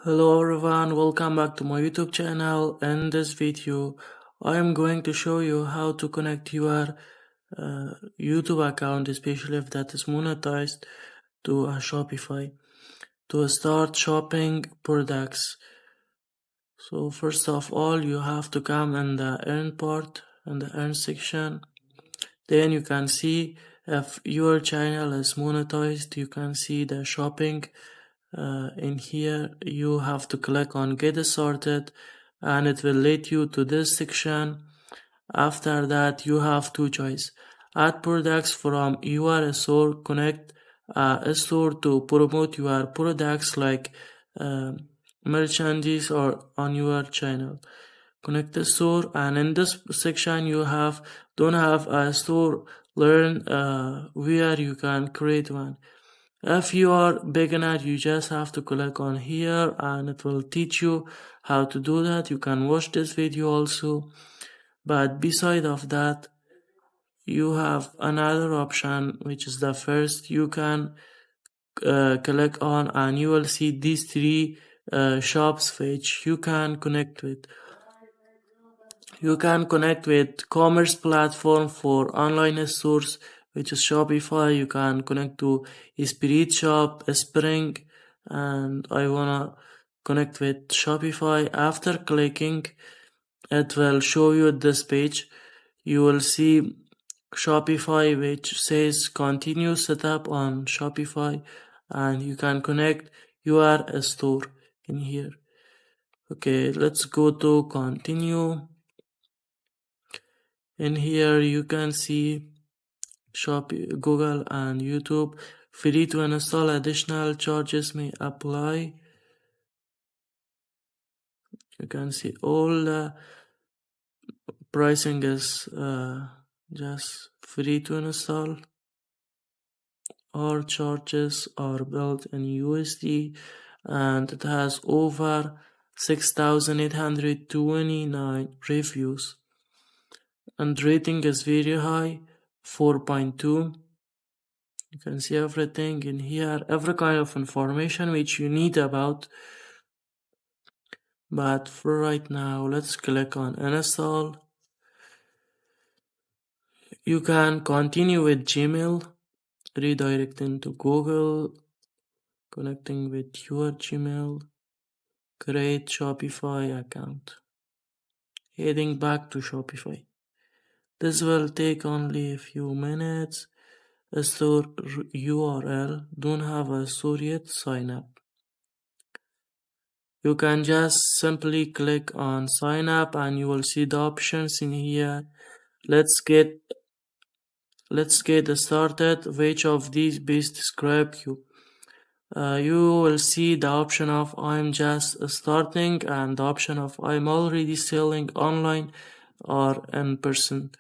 Hello everyone, welcome back to my YouTube channel. In this video, I am going to show you how to connect your YouTube account, especially if that is monetized, to a Shopify to start shopping products. So first of all, you have to come in the earn part, in the earn section. Then you can see if your channel is monetized, you can see the shopping. In here you have to click on get started and it will lead you to this section. After that you have two choices: add products from your store, connect a store to promote your products like merchandise or on your channel, connect the store. And in this section you don't have a store, learn where you can create one. If you are beginner, you just have to click on here and it will teach you how to do that. You can watch this video also, but beside of that you have another option, which is the first. You can click on and you will see these three shops which you can connect with. You can connect with commerce platform for online stores, which is Shopify. You can connect to Spirit Shop, Spring, and I wanna connect with Shopify. After clicking, it will show you this page. You will see Shopify, which says continue setup on Shopify, and you can connect your store in here. Okay, let's go to continue. In here you can see Google and YouTube. Free to install, additional charges may apply. You can see all the pricing is just free to install. All charges are built in USD and it has over 6,829 reviews. And rating is very high, 4.2. You can see everything in here, every kind of information which you need about. But for right now, let's click on install. You can continue with Gmail, redirecting to Google, connecting with your Gmail, create Shopify account, heading back to Shopify. This will take only a few minutes. A store URL, don't have a store yet, sign up. You can just simply click on sign up and you will see the options in here. Let's get started. Which of these best describe you? You will see the option of I'm just starting and the option of I'm already selling online or in person.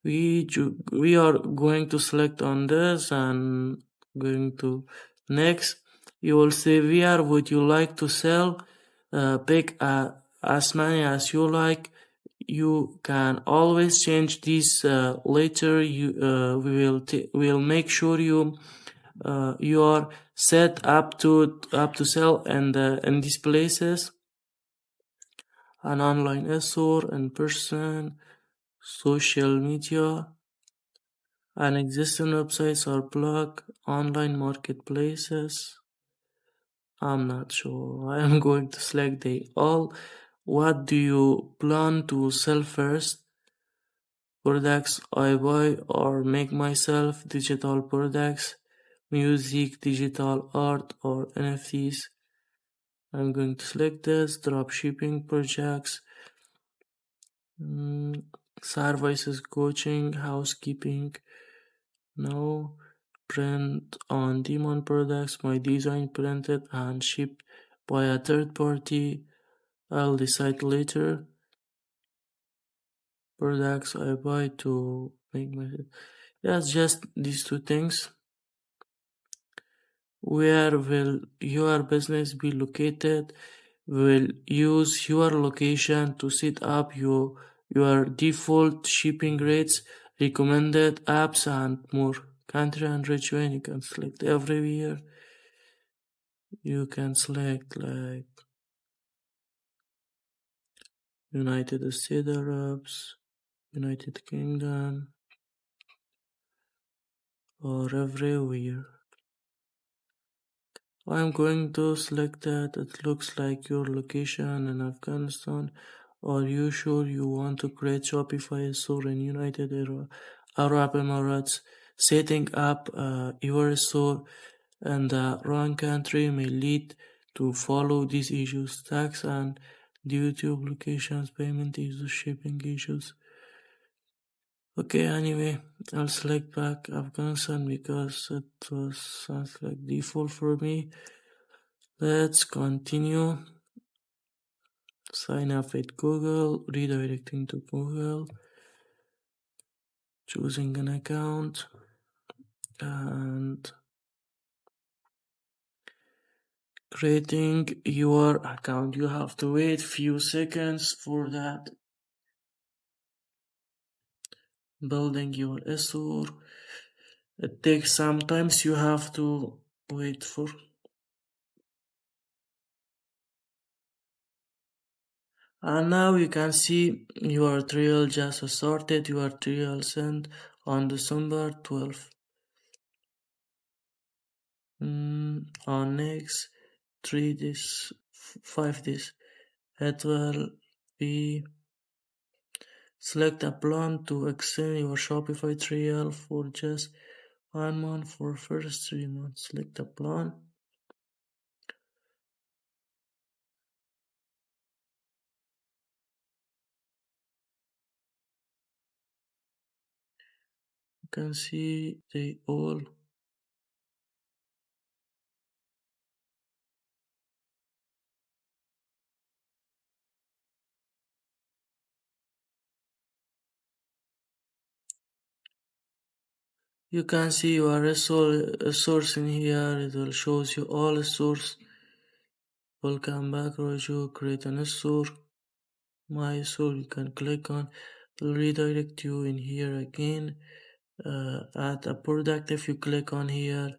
We are going to select on this and going to next. You will say where would you like to sell. Pick as many as you like. You can always change these later. We'll make sure you are set up to sell in these places: an online store, in person, social media, an existing websites or blog, online marketplaces. I'm not sure. I am going to select they all. What do you plan to sell first? Products I buy or make myself, digital products, music, digital art, or NFTs. I'm going to select this. Dropshipping projects, services, coaching, housekeeping. No. Print on demand products, my design printed and shipped by a third party. I'll decide later. Products I buy to make my... Yes, just these two things. Where will your business be located? Will use your location to set up your default shipping rates, recommended apps, and more. Country and region, you can select everywhere. You can select like United States Arabs, United Kingdom, or everywhere. I'm going to select that. It looks like your location in Afghanistan. Are you sure you want to create Shopify store in Arab Emirates? Setting up your store in the wrong country may lead to follow these issues: tax and duty obligations, payment issues, shipping issues. Okay, anyway, I'll select back Afghanistan because it was sounds like default for me. Let's continue. Sign up with Google, redirecting to Google, choosing an account, and creating your account. You have to wait few seconds for that. Building your store. It takes sometimes you have to wait for. And now you can see your trial just started. Your trial sent on December 12th. On next 3 days, 5 days, it will be select a plan to extend your Shopify trial for just 1 month for first 3 months. Select a plan. You can see they all. You can see your source in here. It will shows you all source. Welcome back, Raju. Create a store. My store. You can click on. It will redirect you in here again. Add a product if you click on here,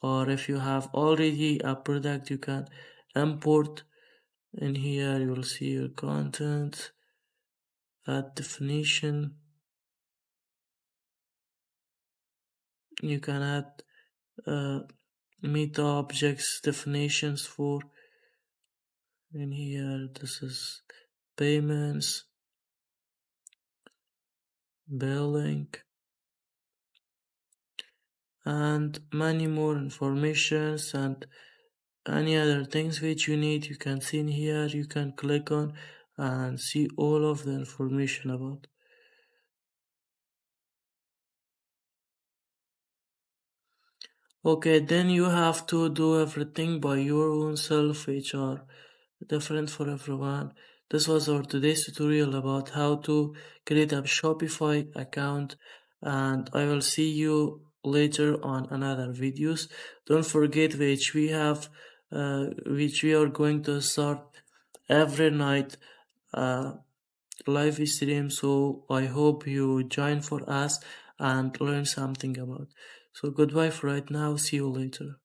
or if you have already a product you can import in here. You will see your content, add definition. You can add meta objects definitions for in here. This is payments, billing, and many more informations and any other things which you need. You can see in here. You can click on and see all of the information about. Okay, then you have to do everything by your own self, which are different for everyone. This was our today's tutorial about how to create a Shopify account, and I will see you later on another videos. Don't forget which we are going to start every night live stream. So I hope you join for us and learn something about. So goodbye for right now. See you later.